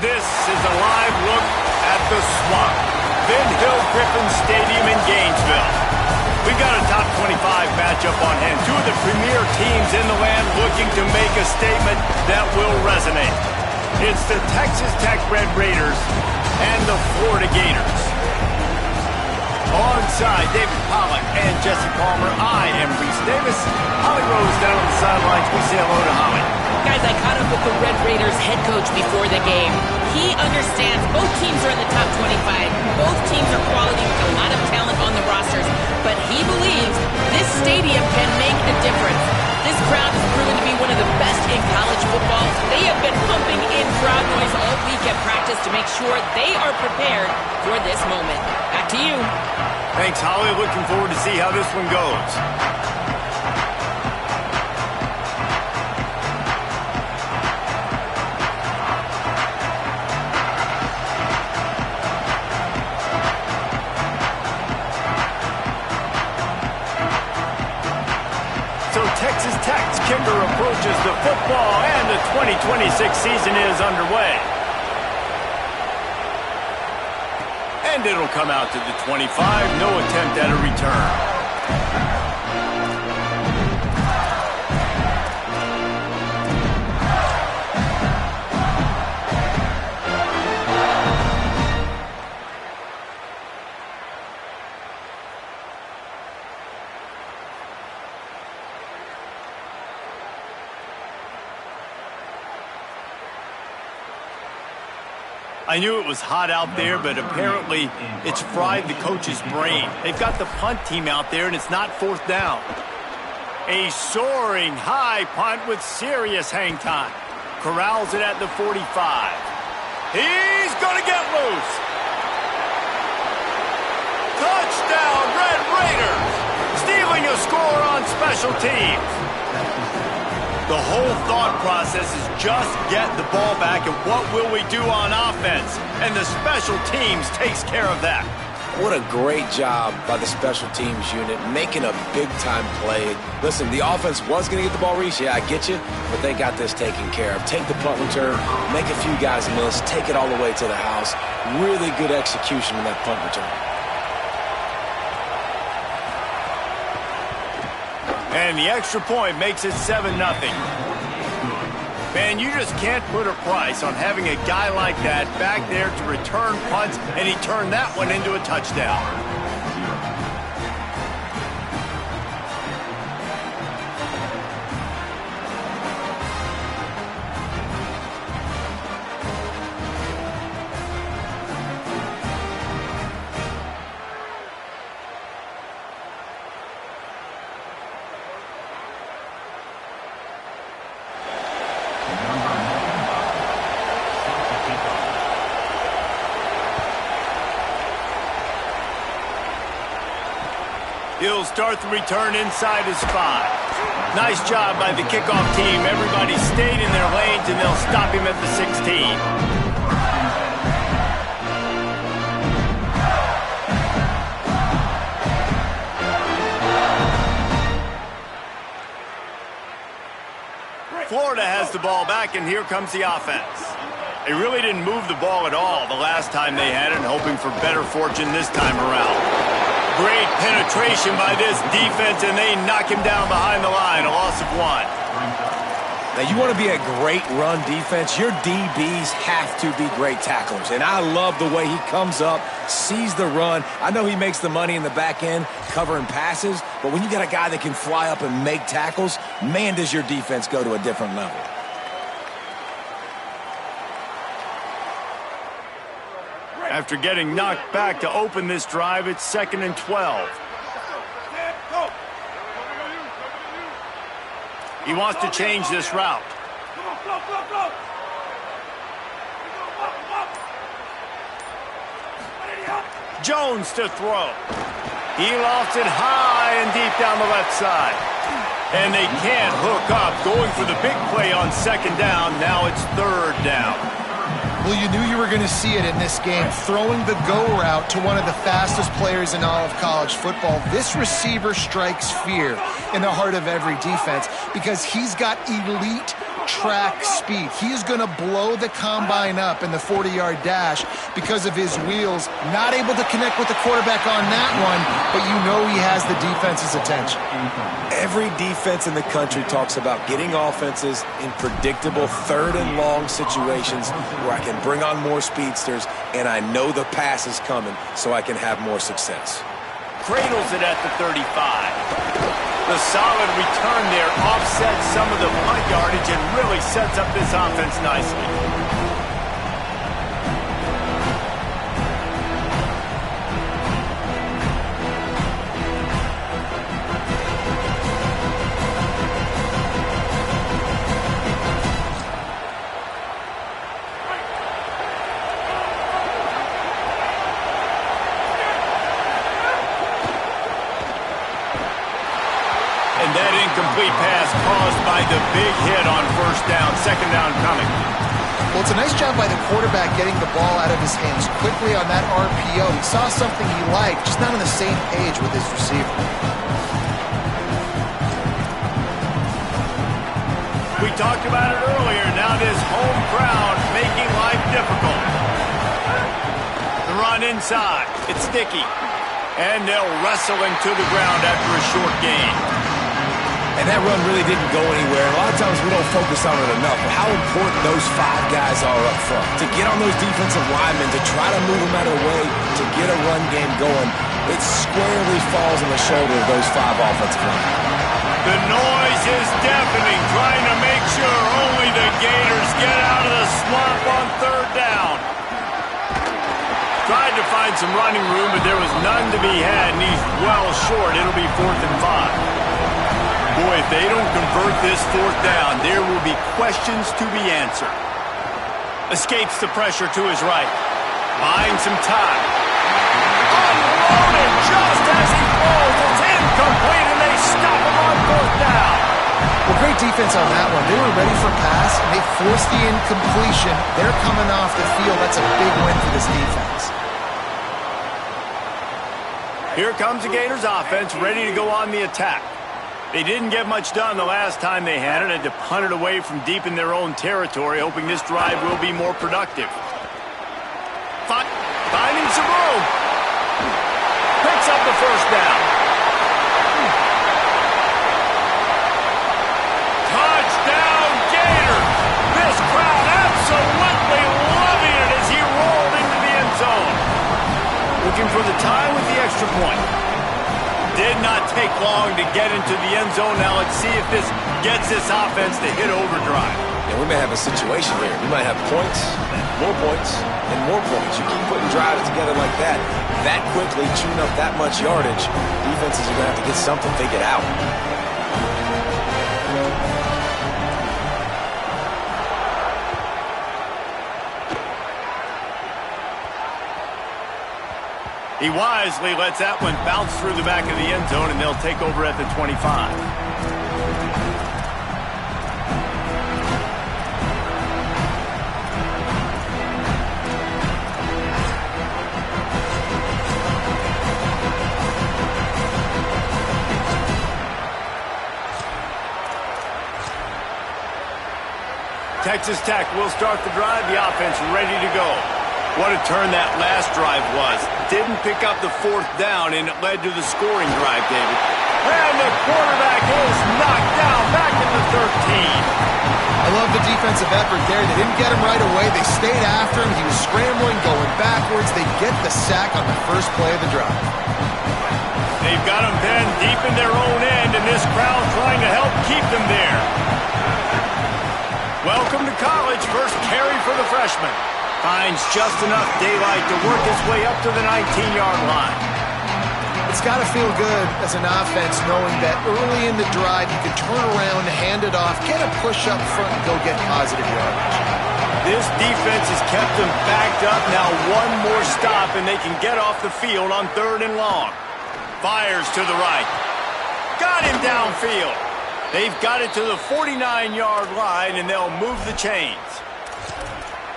This is a live look at the Swamp, Van Hill Griffin Stadium in Gainesville. We've got a top 25 matchup on hand. Two of the premier teams in the land looking to make a statement that will resonate. It's the Texas Tech Red Raiders and the Florida Gators. Alongside David Pollack and Jesse Palmer, I am Reese Davis. Holly Rose down on the sidelines. We say hello to Holly. Guys, I caught up with the Red Raiders head coach before the game. He understands both teams are in the top 25. Both teams are quality with a lot of talent on the rosters. But he believes this stadium can make a difference. This crowd has proven to be one of the best in college football. They have been pumping in crowd noise all week at practice to make sure they are prepared for this moment. Back to you. Thanks, Holly. Looking forward to see how this one goes. So Texas Tech's kicker approaches the football, and the 2026 season is underway. And it'll come out to the 25. No attempt at a return. I knew it was hot out there, but apparently it's fried the coach's brain. They've got the punt team out there, and it's not fourth down. A soaring high punt with serious hang time. Corrals it at the 45. He's going to get loose. Touchdown, Red Raiders! Stealing a score on special teams. The whole thought process is just get the ball back and what will we do on offense? And the special teams takes care of that. What a great job by the special teams unit, making a big-time play. Listen, the offense was going to get the ball, Reese. Yeah, I get you, but they got this taken care of. Take the punt return, make a few guys miss, take it all the way to the house. Really good execution in that punt return. And the extra point makes it 7-0. Man, you just can't put a price on having a guy like that back there to return punts, and he turned that one into a touchdown. He'll start the return inside his 5. Nice job by the kickoff team. Everybody stayed in their lanes, and they'll stop him at the 16. Florida has the ball back, and here comes the offense. They really didn't move the ball at all the last time they had it, hoping for better fortune this time around. Great penetration by this defense, and they knock him down behind the line. A loss of 1. Now, you want to be a great run defense, your DBs have to be great tacklers. And I love the way he comes up, sees the run. I know he makes the money in the back end covering passes, but when you got a guy that can fly up and make tackles, man, does your defense go to a different level. After getting knocked back to open this drive, it's 2nd and 12. He wants to change this route. Jones to throw. He lofts it high and deep down the left side. And they can't hook up. Going for the big play on 2nd down. Now it's 3rd down. Well, you knew you were going to see it in this game, throwing the go route to one of the fastest players in all of college football. This receiver strikes fear in the heart of every defense because he's got elite track speed. He is going to blow the combine up in the 40-yard dash because of his wheels. Not able to connect with the quarterback on that one, but you know he has the defense's attention. Every defense in the country talks about getting offenses in predictable third and long situations where I can bring on more speedsters and I know the pass is coming so I can have more success. Cradles it at the 35. The solid return there offsets some of the punt yardage and really sets up this offense nicely. And that incomplete pass caused by the big hit on first down. Second down coming. Well, it's a nice job by the quarterback getting the ball out of his hands quickly on that RPO. He saw something he liked, just not on the same page with his receiver. We talked about it earlier. Now this home crowd making life difficult. The run inside. It's sticky. And they'll wrestle him to the ground after a short gain. And that run really didn't go anywhere. A lot of times we don't focus on it enough. But how important those 5 guys are up front. To get on those defensive linemen, to try to move them out of the way, to get a run game going, it squarely falls on the shoulder of those 5 offensive linemen. The noise is deafening, trying to make sure only the Gators get out of the swamp on third down. Tried to find some running room, but there was none to be had, and he's well short. It'll be 4th and 5. Boy, if they don't convert this 4th down, there will be questions to be answered. Escapes the pressure to his right. Buying some time. Unloaded just as he falls. It's incomplete, and they stop him on 4th down. Well, great defense on that one. They were ready for pass, and they forced the incompletion. They're coming off the field. That's a big win for this defense. Here comes the Gators offense, ready to go on the attack. They didn't get much done the last time they had it. Had to punt it away from deep in their own territory, hoping this drive will be more productive. Finding some room. Picks up the first down. Touchdown, Gators! This crowd absolutely loving it as he rolled into the end zone. Looking for the tie with the extra point. Did not take long to get into the end zone. Now let's see if this gets this offense to hit overdrive. Yeah, we may have a situation here. We might have points, and more points. You keep putting drives together like that quickly, chewing up that much yardage, defenses are going to have to get something figured out. He wisely lets that one bounce through the back of the end zone, and they'll take over at the 25. Texas Tech will start the drive. The offense ready to go. What a turn that last drive was. Didn't pick up the 4th down, and it led to the scoring drive, David. And the quarterback is knocked down back in the 13. I love the defensive effort there. They didn't get him right away. They stayed after him. He was scrambling, going backwards. They get the sack on the first play of the drive. They've got him pinned deep in their own end, and this crowd trying to help keep them there. Welcome to college. First carry for the freshman. Finds just enough daylight to work his way up to the 19-yard line. It's got to feel good as an offense knowing that early in the drive you can turn around, hand it off, get a push up front, and go get positive yardage. This defense has kept them backed up. Now one more stop, and they can get off the field on 3rd and long. Fires to the right. Got him downfield. They've got it to the 49-yard line, and they'll move the chains.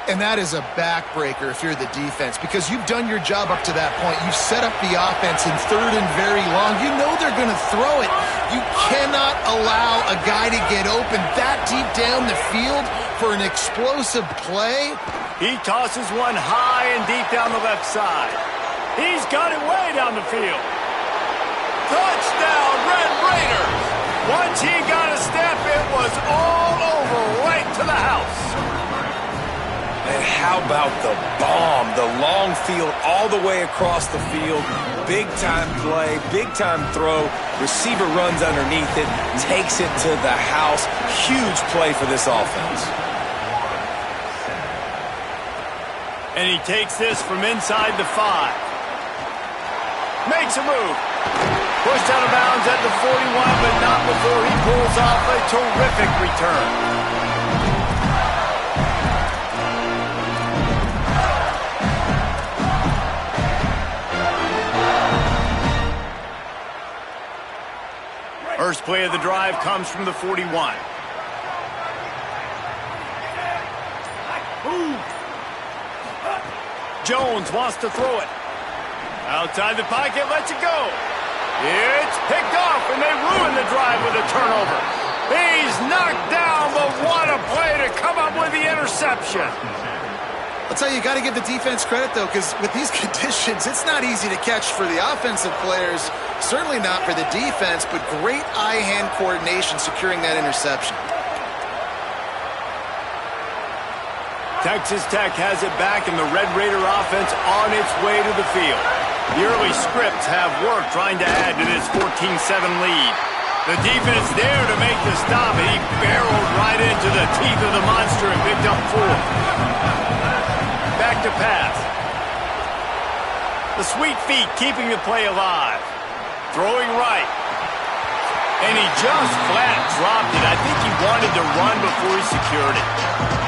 And that is a backbreaker if you're the defense, because you've done your job up to that point. You've set up the offense in 3rd and very long. You know they're going to throw it. You cannot allow a guy to get open that deep down the field for an explosive play. He tosses one high and deep down the left side. He's got it way down the field. Touchdown, Red Raiders! Once he got a step, it was all over, right to the house. And how about the bomb? The long field all the way across the field. Big-time play, big-time throw. Receiver runs underneath it, takes it to the house. Huge play for this offense. And he takes this from inside the 5. Makes a move. Pushed out of bounds at the 41, but not before he pulls off a terrific return. First play of the drive comes from the 41. Jones wants to throw it. Outside the pocket, lets it go. It's picked off, and they ruin the drive with a turnover. He's knocked down, but what a play to come up with the interception. I'll tell you, you got to give the defense credit, though, because with these conditions, it's not easy to catch for the offensive players, certainly not for the defense, but great eye-hand coordination securing that interception. Texas Tech has it back, and the Red Raider offense on its way to the field. The early scripts have worked trying to add to this 14-7 lead. The defense there to make the stop, and he barreled right into the teeth of the monster and picked up 4. Back to pass. The sweet feet keeping the play alive. Throwing right. And he just flat dropped it. I think he wanted to run before he secured it.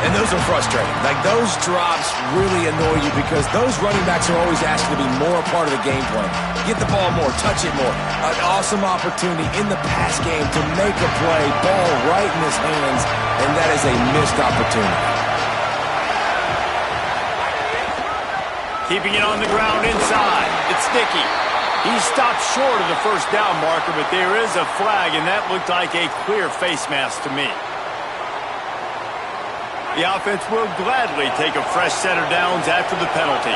And those are frustrating. Like, those drops really annoy you because those running backs are always asking to be more a part of the game plan. Get the ball more, touch it more. An awesome opportunity in the pass game to make a play, ball right in his hands, and that is a missed opportunity. Keeping it on the ground inside. It's Sticky. He stopped short of the first down marker, but there is a flag, and that looked like a clear face mask to me. The offense will gladly take a fresh set of downs after the penalty.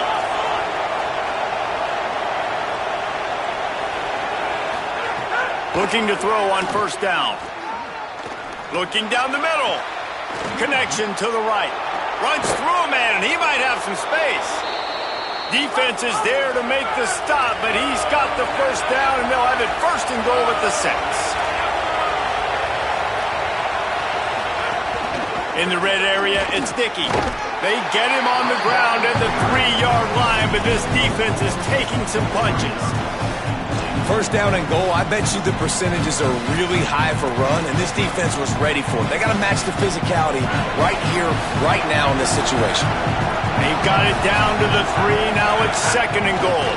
Looking to throw on first down. Looking down the middle. Connection to the right. Runs through a man, and he might have some space. Defense is there to make the stop, but he's got the first down, and they'll have it first and goal at the 6. In the red area, it's Dickey. They get him on the ground at the 3-yard line, but this defense is taking some punches. First down and goal, I bet you the percentages are really high for run, and this defense was ready for it. They got to match the physicality right here, right now in this situation. They've got it down to the 3. Now it's second and goal.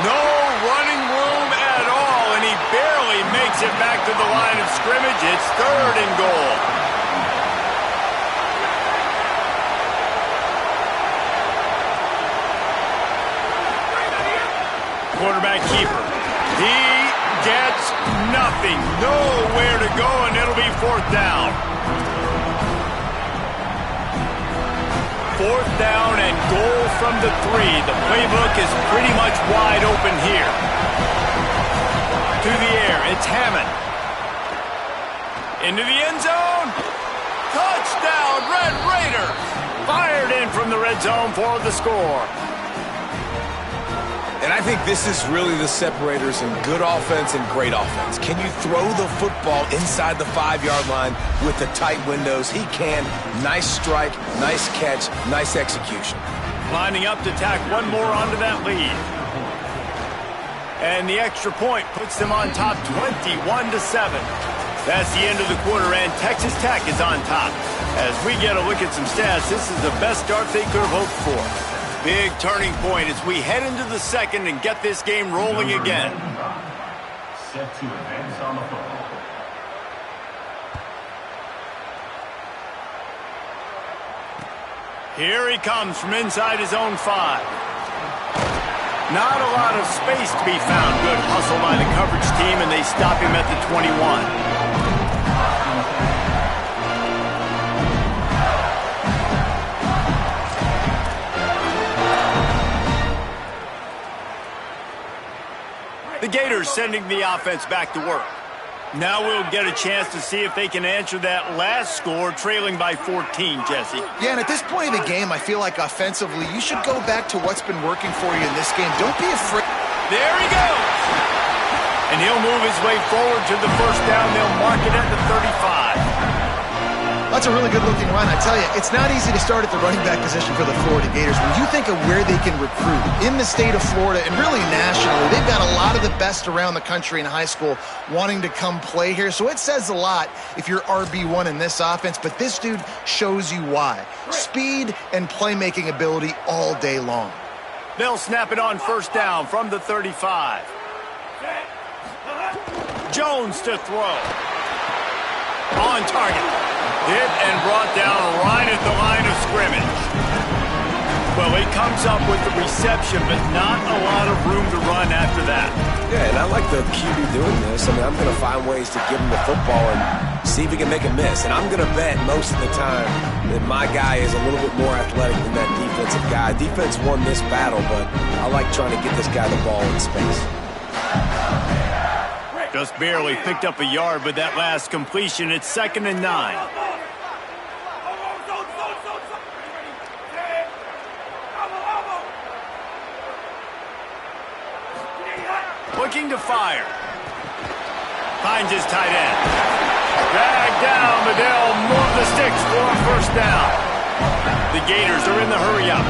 No running room at all, and he barely makes it back to the line of scrimmage. It's third and goal. Quarterback keeper. He gets nothing. Nowhere to go, and it'll be fourth down. Fourth down and goal from the 3. The playbook is pretty much wide open here. To the air, it's Hammond. Into the end zone. Touchdown, Red Raiders. Fired in from the red zone for the score. And I think this is really the separators in good offense and great offense. Can you throw the football inside the 5-yard line with the tight windows? He can. Nice strike, nice catch, nice execution. Lining up to tack one more onto that lead. And the extra point puts them on top 21-7. That's the end of the quarter, and Texas Tech is on top. As we get a look at some stats, this is the best start they could have hoped for. Big turning point as we head into the second and get this game rolling again. Set to advance on the football. Here he comes from inside his own 5. Not a lot of space to be found. Good hustle by the coverage team, and they stop him at the 21. The Gators sending the offense back to work. Now we'll get a chance to see if they can answer that last score, trailing by 14, Jesse. Yeah, and at this point of the game, I feel like offensively, you should go back to what's been working for you in this game. Don't be afraid. There he goes. And he'll move his way forward to the first down. They'll mark it at the 35. That's a really good-looking run. I tell you, it's not easy to start at the running back position for the Florida Gators. When you think of where they can recruit in the state of Florida and really nationally, they've got a lot of the best around the country in high school wanting to come play here. So it says a lot if you're RB1 in this offense, but this dude shows you why. Speed and playmaking ability all day long. They'll snap it on first down from the 35. Jones to throw. On target. Hit and brought down right at the line of scrimmage. Well, he comes up with the reception, but not a lot of room to run after that. Yeah, and I like the QB doing this. I mean, I'm going to find ways to give him the football and see if he can make a miss. And I'm going to bet most of the time that my guy is a little bit more athletic than that defensive guy. Defense won this battle, but I like trying to get this guy the ball in space. Just barely picked up a yard with that last completion. It's 2nd and 9. Looking to fire. Finds his tight end. Dragged down, but they'll move the sticks for a first down. The Gators are in the hurry up.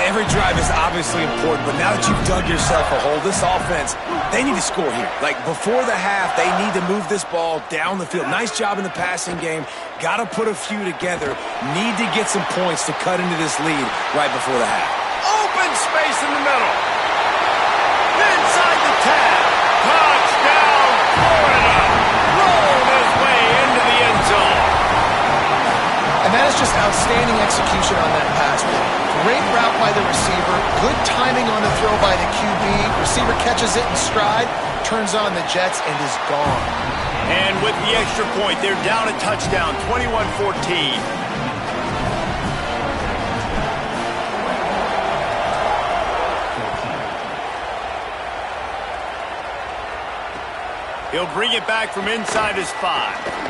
Every drive is obviously important, but now that you've dug yourself a hole, this offense, they need to score here. Like, before the half, they need to move this ball down the field. Nice job in the passing game. Got to put a few together. Need to get some points to cut into this lead right before the half. Open space in the middle. Inside the 10. Touchdown, Florida. Rolled his way into the end zone. And that is just outstanding execution on that pass play. Great route by the receiver, good timing on the throw by the QB. Receiver catches it in stride, turns on the jets, and is gone. And with the extra point, they're down a touchdown, 21-14. He'll bring it back from inside his 5.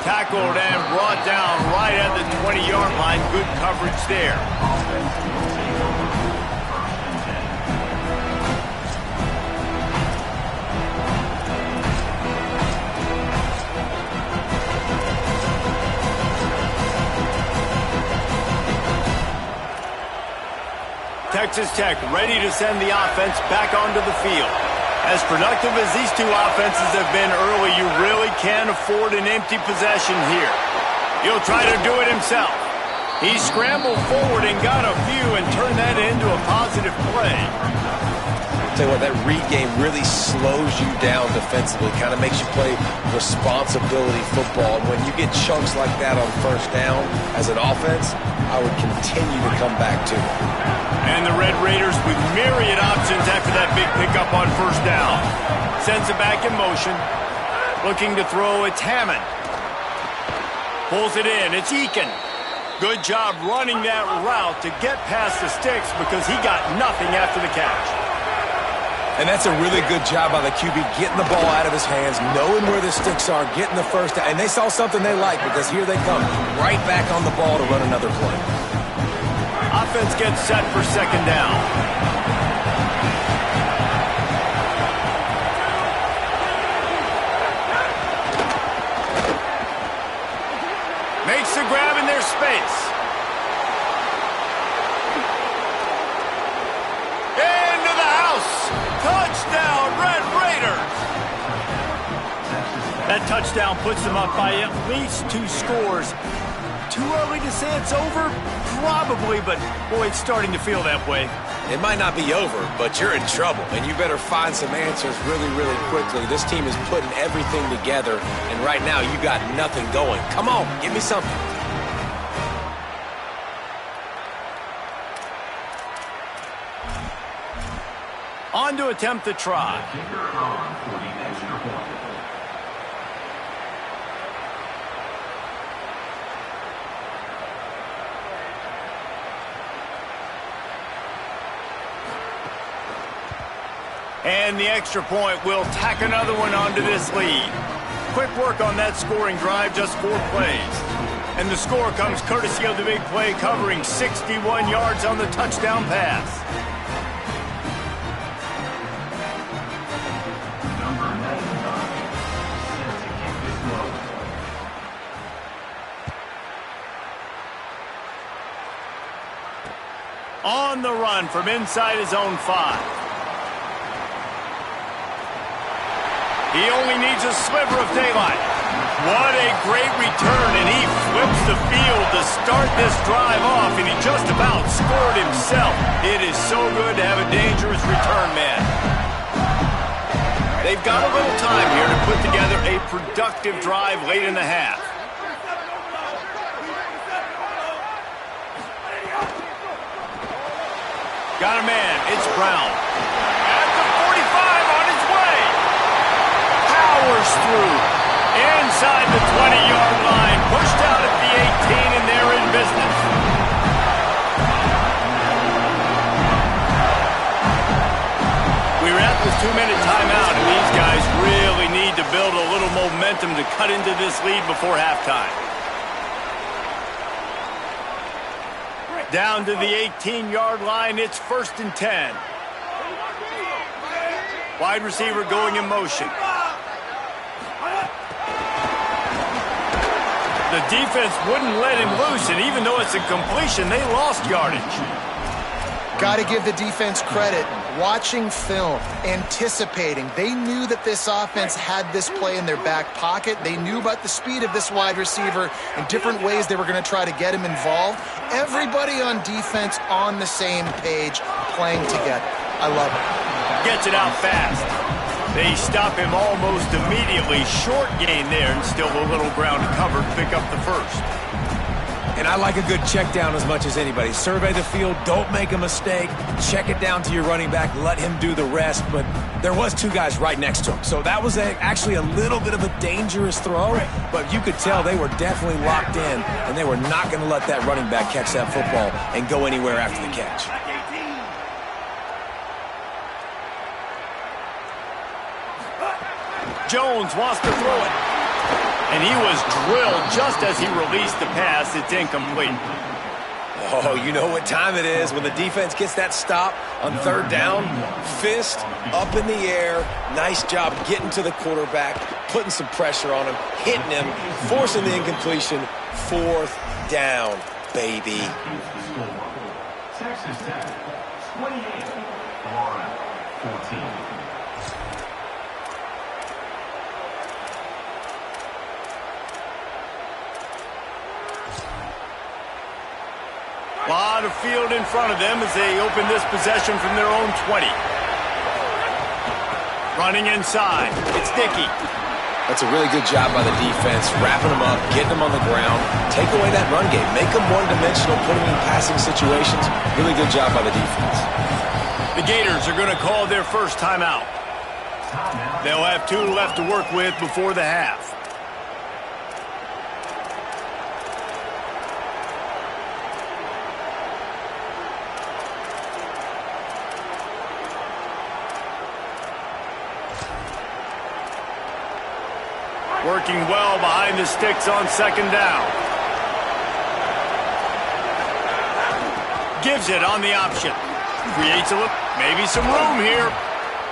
Tackled and brought down right at the 20-yard line. Good coverage there. Texas Tech ready to send the offense back onto the field. As productive as these two offenses have been early, you really can't afford an empty possession here. He'll try to do it himself. He scrambled forward and got a few and turned that into a positive play. I'll tell you what, that read game really slows you down defensively, kind of makes you play responsibility football. And when you get chunks like that on first down as an offense, I would continue to come back to it. And the Red Raiders with myriad options after that big pickup on first down. Sends it back in motion. Looking to throw, it's Hammond. Pulls it in, it's Eakin. Good job running that route to get past the sticks because he got nothing after the catch. And that's a really good job by the QB, getting the ball out of his hands, knowing where the sticks are, getting the first down. And they saw something they like because here they come, right back on the ball to run another play. Offense gets set for 2nd down. Makes the grab in their space. Into the house. Touchdown, Red Raiders. That touchdown puts them up by at least 2 scores. Too early to say it's over? Probably, but boy, it's starting to feel that way. It might not be over, but you're in trouble, and you better find some answers really, really quickly. This team is putting everything together, and right now you got nothing going. Come on, give me something. On to attempt the try. Kicker on for the extra point. And the extra point will tack another one onto this lead. Quick work on that scoring drive, just 4 plays. And the score comes courtesy of the big play, covering 61 yards on the touchdown pass. Number 99 set to kick this one. On the run from inside his own 5. He only needs a sliver of daylight. What a great return, and he flips the field to start this drive off, and he just about scored himself. It is so good to have a dangerous return man. They've got a little time here to put together a productive drive late in the half. Got a man, it's Brown. At the 45 on his way. Powers through. Inside the 20-yard line. Pushed out at the 18, and they're in business. We're at the 2-minute timeout, and these guys really need to build a little momentum to cut into this lead before halftime. Down to the 18-yard line, it's 1st and 10. Wide receiver going in motion. The defense wouldn't let him loose, and even though it's a completion, they lost yardage. Got to give the defense credit. Watching film, anticipating. They knew that this offense had this play in their back pocket. They knew about the speed of this wide receiver and different ways they were going to try to get him involved. Everybody on defense on the same page, playing together. I love it. Gets it out fast. They stop him almost immediately. Short gain there, and still a little ground to cover to pick up the first. And I like a good check down as much as anybody. Survey the field, don't make a mistake, check it down to your running back, let him do the rest. But there was 2 guys right next to him. So that was actually a little bit of a dangerous throw, but you could tell they were definitely locked in, and they were not going to let that running back catch that football and go anywhere after the catch. Jones wants to throw it. And he was drilled just as he released the pass. It's incomplete. Oh, you know what time it is when the defense gets that stop on 3rd down. Fist up in the air. Nice job getting to the quarterback, putting some pressure on him, hitting him, forcing the incompletion. 4th down, baby. Texas Tech, 28, Florida, 14. A lot of field in front of them as they open this possession from their own 20. Running inside. It's Dickey. That's a really good job by the defense, wrapping them up, getting them on the ground, take away that run game, make them one-dimensional, put them in passing situations. Really good job by the defense. The Gators are going to call their first timeout. They'll have 2 left to work with before the half. Working well behind the sticks on 2nd down. Gives it on the option. Creates a look, maybe some room here.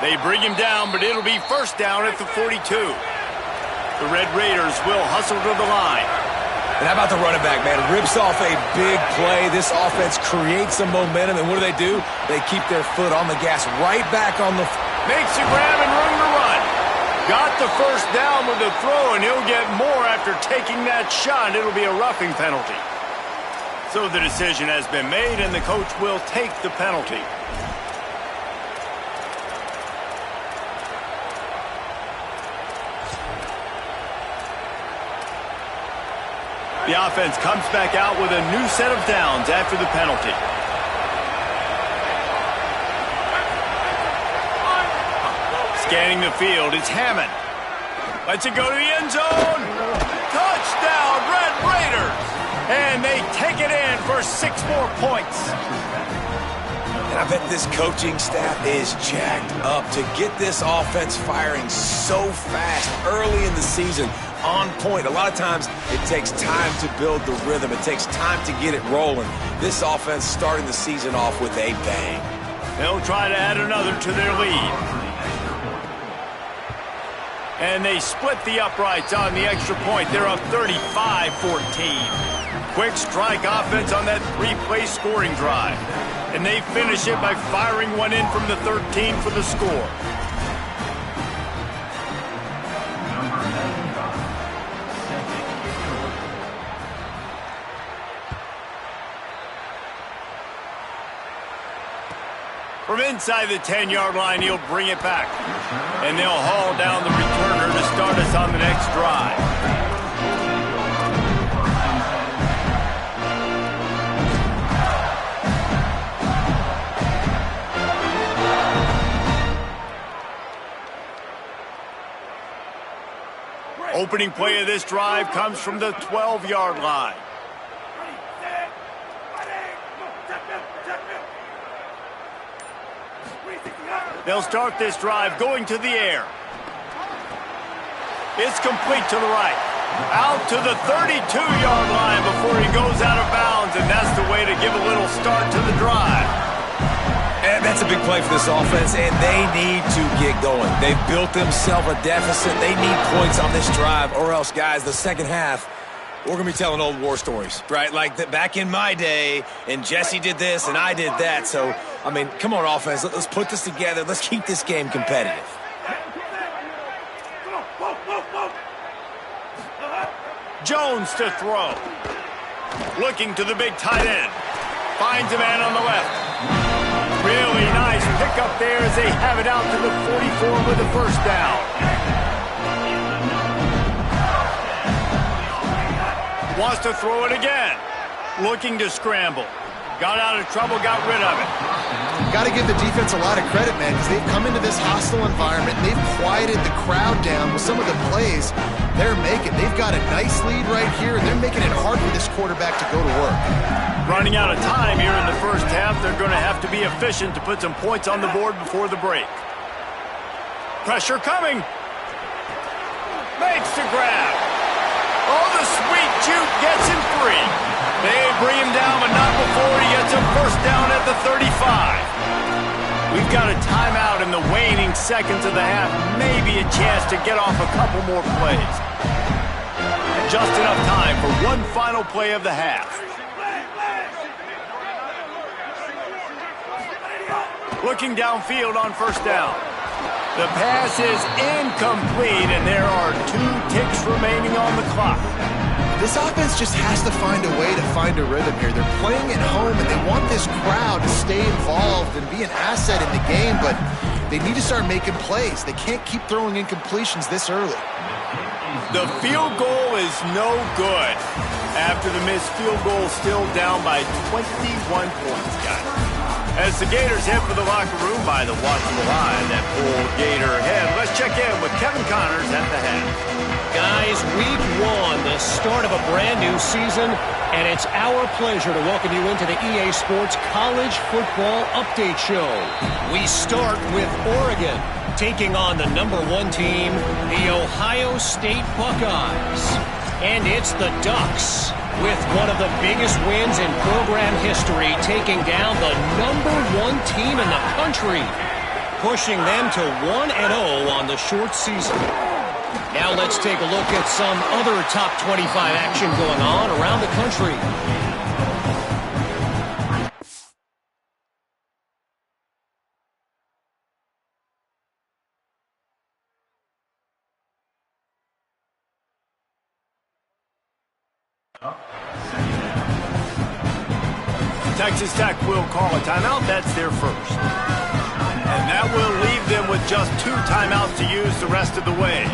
They bring him down, but it'll be 1st down at the 42. The Red Raiders will hustle to the line. And how about the running back, man? Rips off a big play. This offense creates some momentum, and what do? They keep their foot on the gas right back on the... Makes a grab and room to run. Got the 1st down with the throw, and he'll get more after taking that shot. It'll be a roughing penalty. So the decision has been made, and the coach will take the penalty. The offense comes back out with a new set of downs after the penalty. Scanning the field, it's Hammond. Lets it go to the end zone. Touchdown, Red Raiders. And they take it in for 6 more points. And I bet this coaching staff is jacked up to get this offense firing so fast early in the season, on point. A lot of times it takes time to build the rhythm. It takes time to get it rolling. This offense starting the season off with a bang. They'll try to add another to their lead. And they split the uprights on the extra point. They're up 35-14. Quick strike offense on that 3-play scoring drive. And they finish it by firing one in from the 13 for the score. From inside the 10-yard line, he'll bring it back. And they'll haul down the returner to start us on the next drive. Opening play of this drive comes from the 12-yard line. They'll start this drive going to the air. It's complete to the right. Out to the 32-yard line before he goes out of bounds, and that's the way to give a little start to the drive. And that's a big play for this offense, and they need to get going. They've built themselves a deficit. They need points on this drive, or else, guys, the second half, we're going to be telling old war stories, right? Like back in my day, and Jesse did this, and I did that. So, I mean, come on, offense. Let's put this together. Let's keep this game competitive. Jones to throw. Looking to the big tight end. Finds a man on the left. Really nice pickup there as they have it out to the 44 with the first down. Wants to throw it again. Looking to scramble. Got out of trouble, got rid of it. Got to give the defense a lot of credit, man, because they've come into this hostile environment. They've quieted the crowd down with some of the plays they're making. They've got a nice lead right here, and they're making it hard for this quarterback to go to work. Running out of time here in the first half, they're going to have to be efficient to put some points on the board before the break. Pressure coming. Makes the grab. Oh, the sweet juke gets him free. They bring him down, but not before he gets a first down at the 35. We've got a timeout in the waning seconds of the half. Maybe a chance to get off a couple more plays. And just enough time for one final play of the half. Looking downfield on first down. The pass is incomplete, and there are 2 ticks remaining on the clock. This offense just has to find a way to find a rhythm here. They're playing at home, and they want this crowd to stay involved and be an asset in the game, but they need to start making plays. They can't keep throwing incompletions this early. The field goal is no good. After the missed field goal, still down by 21 points, guys. As the Gators head for the locker room by the watchful eye, that full Gator head. Let's check in with Kevin Connors at the head. Guys, week 1, the start of a brand new season, and it's our pleasure to welcome you into the EA Sports College Football Update Show. We start with Oregon, taking on the number 1 team, the Ohio State Buckeyes. And it's the Ducks, with one of the biggest wins in program history, taking down the number 1 team in the country, pushing them to 1-0 on the short season. Now let's take a look at some other top 25 action going on around the country. Texas Tech will call a timeout. That's their first. And that will leave them with just 2 timeouts to use the rest of the way.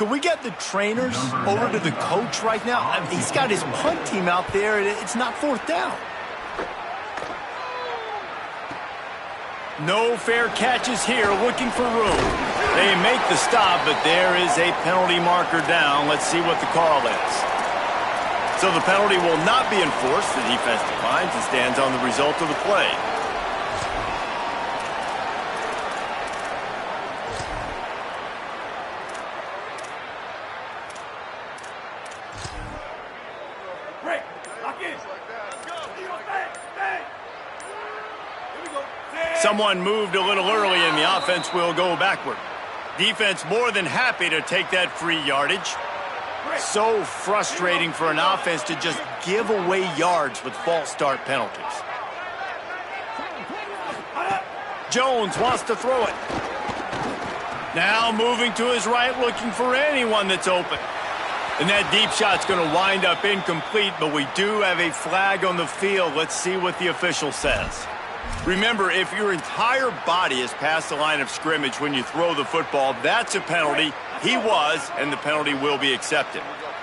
Could we get the trainers over to the coach right now? I mean, he's got his punt team out there, and it's not fourth down. No fair catches here, looking for room. They make the stop, but there is a penalty marker down. Let's see what the call is. So the penalty will not be enforced. The defense declines and stands on the result of the play. Someone moved a little early, and the offense will go backward. Defense more than happy to take that free yardage. So frustrating for an offense to just give away yards with false start penalties. Jones wants to throw it. Now moving to his right, looking for anyone that's open. And that deep shot's going to wind up incomplete, but we do have a flag on the field. Let's see what the official says. Remember, if your entire body is past the line of scrimmage when you throw the football, that's a penalty. He was, and the penalty will be accepted.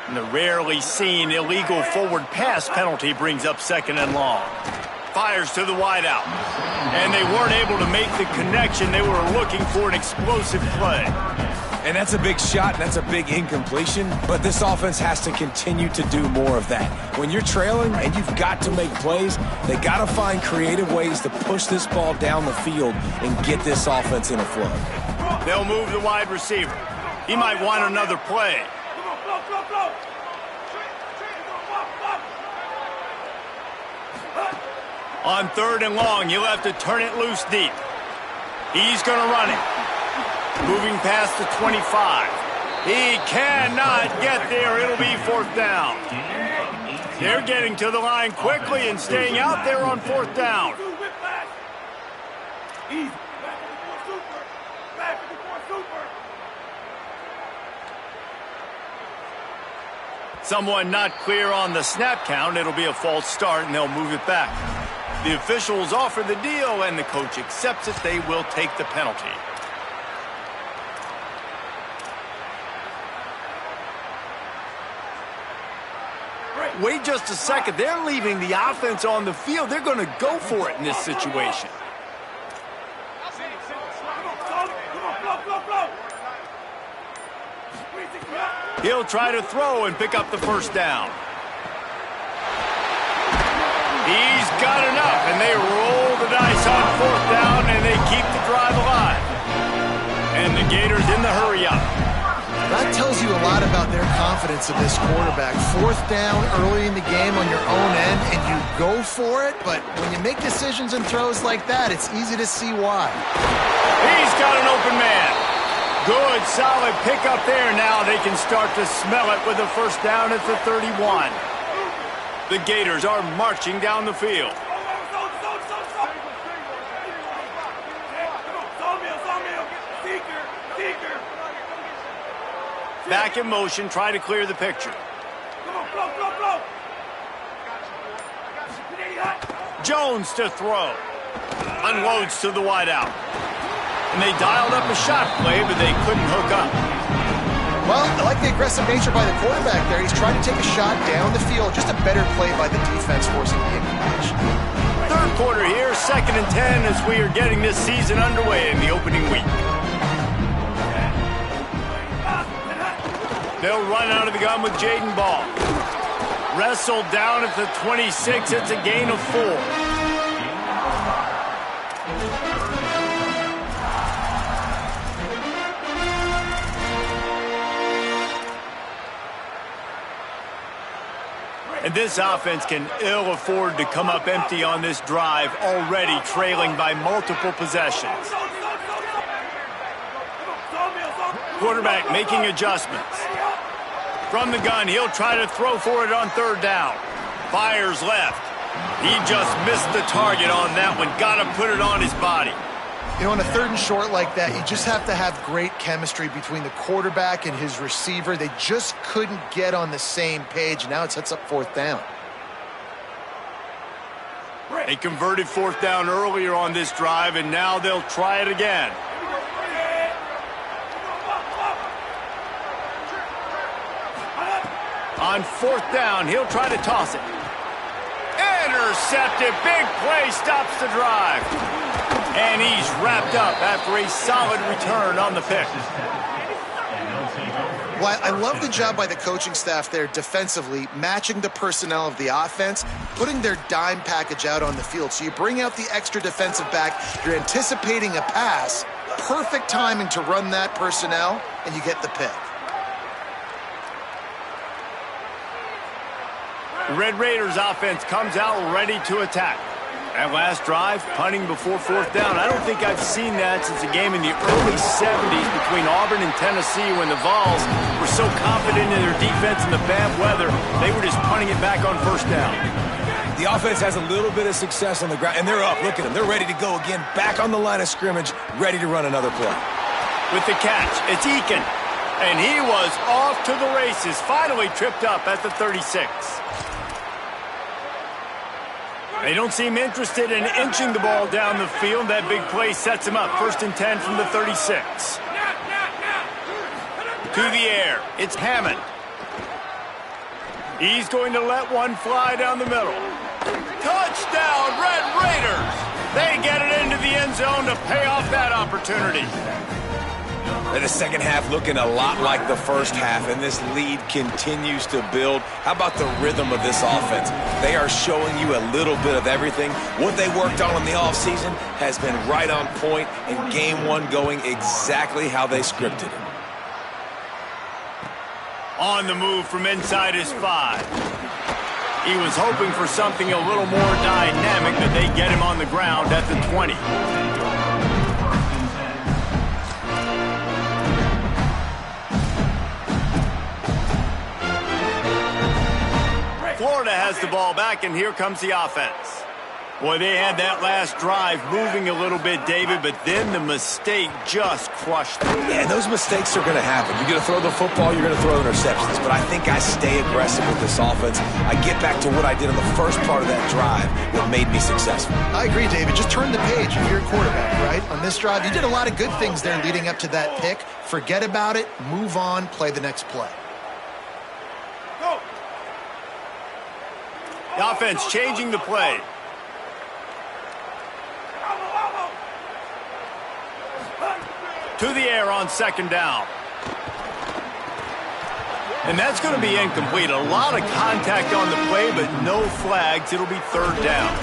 And the rarely seen illegal forward pass penalty brings up second and long. Fires to the wideout. And they weren't able to make the connection. They were looking for an explosive play. And that's a big shot, and that's a big incompletion, but this offense has to continue to do more of that. When you're trailing and you've got to make plays, they got to find creative ways to push this ball down the field and get this offense in a flow. They'll move the wide receiver. He might want another play. On third and long, you'll have to turn it loose deep. He's going to run it. Moving past the 25. He cannot get there. It'll be fourth down. They're getting to the line quickly and staying out there on fourth down. Someone not clear on the snap count. It'll be a false start, and they'll move it back. The officials offer the deal, and the coach accepts it. They will take the penalty. Wait just a second. They're leaving the offense on the field. They're going to go for it in this situation. He'll try to throw and pick up the first down. He's got enough, and they roll the dice on fourth down, and they keep the drive alive. And the Gators in the hurry-up. That tells you a lot about their confidence of this quarterback. Fourth down early in the game on your own end, and you go for it, but when you make decisions and throws like that, it's easy to see why. He's got an open man. Good, solid pickup there. Now they can start to smell it with a first down at the 31. The Gators are marching down the field. Back in motion, try to clear the picture. Jones to throw. Unloads to the wideout. And they dialed up a shot play, but they couldn't hook up. Well, I like the aggressive nature by the quarterback there. He's trying to take a shot down the field. Just a better play by the defense forcing the incompletion. Third quarter here, 2nd and 10 as we are getting this season underway in the opening week. They'll run out of the gun with Jaden Ball. Wrestled down at the 26. It's a gain of 4. And this offense can ill afford to come up empty on this drive, already trailing by multiple possessions. Quarterback making adjustments. From the gun, he'll try to throw for it on third down. Fires left. He just missed the target on that one. Got to put it on his body. You know, on a third and short like that, you just have to have great chemistry between the quarterback and his receiver. They just couldn't get on the same page. Now it sets up fourth down. They converted fourth down earlier on this drive, and now they'll try it again. On 4th down, he'll try to toss it. Intercepted. Big play stops the drive. And he's wrapped up after a solid return on the pick. Well, I love the job by the coaching staff there defensively, matching the personnel of the offense, putting their dime package out on the field. So you bring out the extra defensive back, you're anticipating a pass, perfect timing to run that personnel, and you get the pick. The Red Raiders offense comes out ready to attack. That last drive, punting before 4th down. I don't think I've seen that since a game in the early 70s between Auburn and Tennessee when the Vols were so confident in their defense in the bad weather, they were just punting it back on 1st down. The offense has a little bit of success on the ground, and they're up. Look at them. They're ready to go again, back on the line of scrimmage, ready to run another play. With the catch, it's Eakin. And he was off to the races, finally tripped up at the 36. They don't seem interested in inching the ball down the field. That big play sets him up. 1st and 10 from the 36. To the air. It's Hammond. He's going to let one fly down the middle. Touchdown, Red Raiders! They get it into the end zone to pay off that opportunity. And the second half looking a lot like the first half, and this lead continues to build. How about the rhythm of this offense? They are showing you a little bit of everything. What they worked on in the offseason has been right on point, and game one going exactly how they scripted it. On the move from inside his 5. He was hoping for something a little more dynamic, but they get him on the ground at the 20. Florida has the ball back, and here comes the offense. Boy, they had that last drive moving a little bit, David, but then the mistake just crushed them. Yeah, those mistakes are going to happen. You're going to throw the football, you're going to throw interceptions, but I think I stay aggressive with this offense. I get back to what I did in the first part of that drive, what made me successful. I agree, David. Just turn the page if you're a quarterback, right? On this drive, you did a lot of good things there leading up to that pick. Forget about it, move on, play the next play. The offense changing the play. To the air on 2nd down. And that's going to be incomplete. A lot of contact on the play, but no flags. It'll be 3rd down.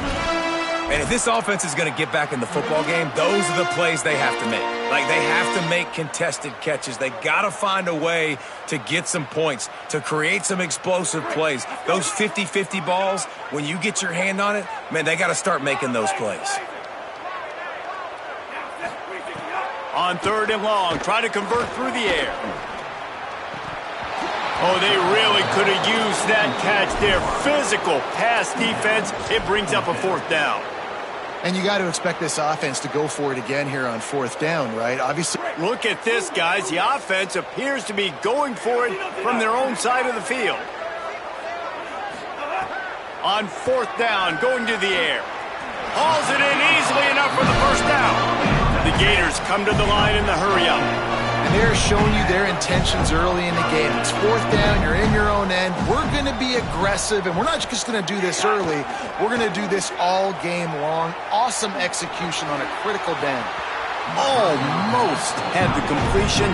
And if this offense is going to get back in the football game, those are the plays they have to make. Like, they have to make contested catches. They got to find a way to get some points, to create some explosive plays. Those 50-50 balls, when you get your hand on it, man, they got to start making those plays. On 3rd and long, try to convert through the air. Oh, they really could have used that catch there. Physical pass defense. It brings up a 4th down. And you got to expect this offense to go for it again here on 4th down, right? Obviously. Look at this, guys. The offense appears to be going for it from their own side of the field. On 4th down, going to the air. Hauls it in easily enough for the 1st down. The Gators come to the line in the hurry-up. And they're showing you their intentions early in the game. It's 4th down, you're in your own end. We're going to be aggressive, and we're not just going to do this early. We're going to do this all game long. Awesome execution on a critical down. Almost had the completion,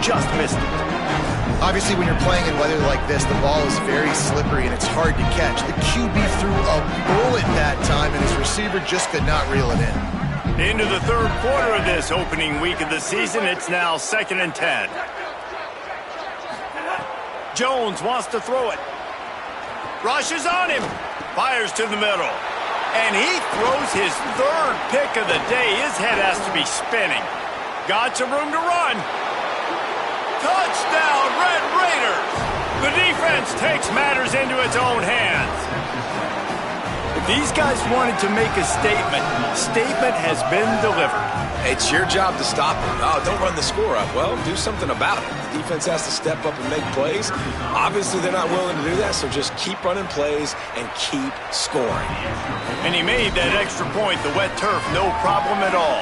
just missed it. Obviously, when you're playing in weather like this, the ball is very slippery, and it's hard to catch. The QB threw a bullet that time, and his receiver just could not reel it in. Into the 3rd quarter of this opening week of the season, it's now 2nd and 10. Jones wants to throw it. Rushes on him. Fires to the middle. And he throws his 3rd pick of the day. His head has to be spinning. Got some room to run. Touchdown, Red Raiders! The defense takes matters into its own hands. If these guys wanted to make a statement has been delivered. It's your job to stop them. Oh, don't run the score up. Well, do something about it. The defense has to step up and make plays. Obviously, they're not willing to do that, so just keep running plays and keep scoring. And he made that extra point, the wet turf, no problem at all.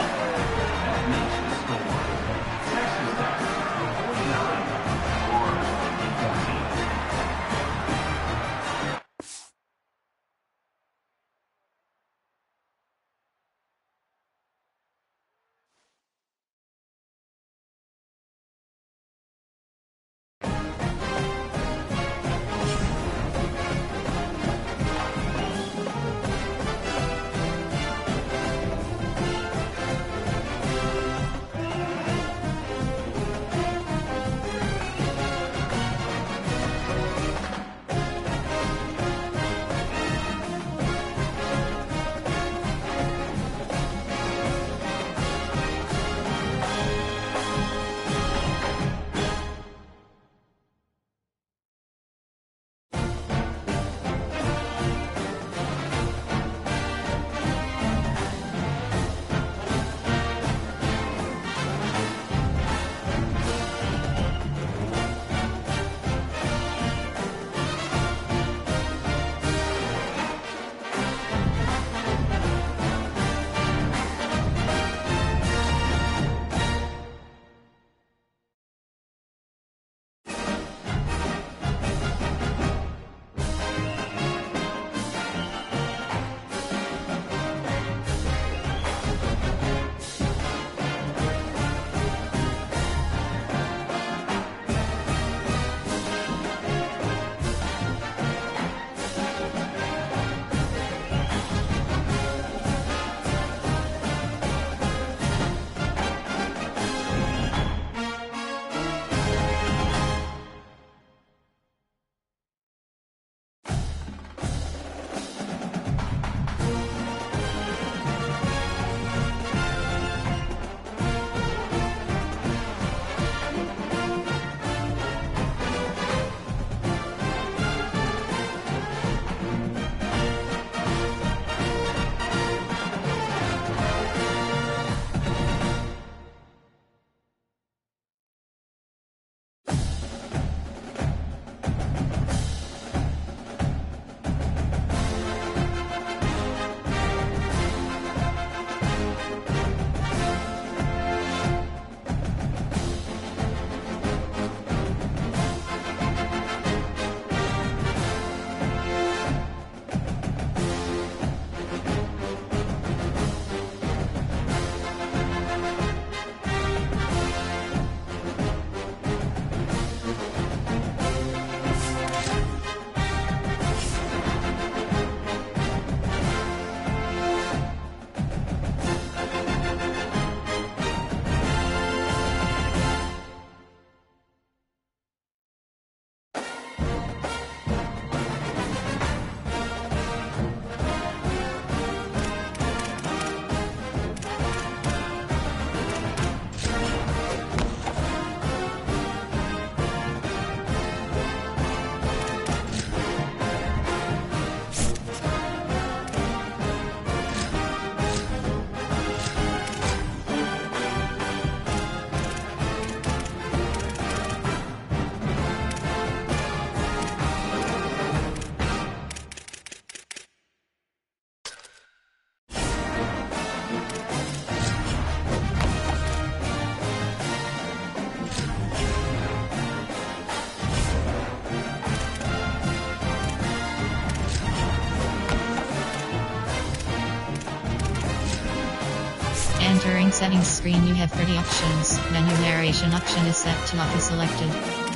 settings screen you have 30 options. Menu narration option is set to auto selected.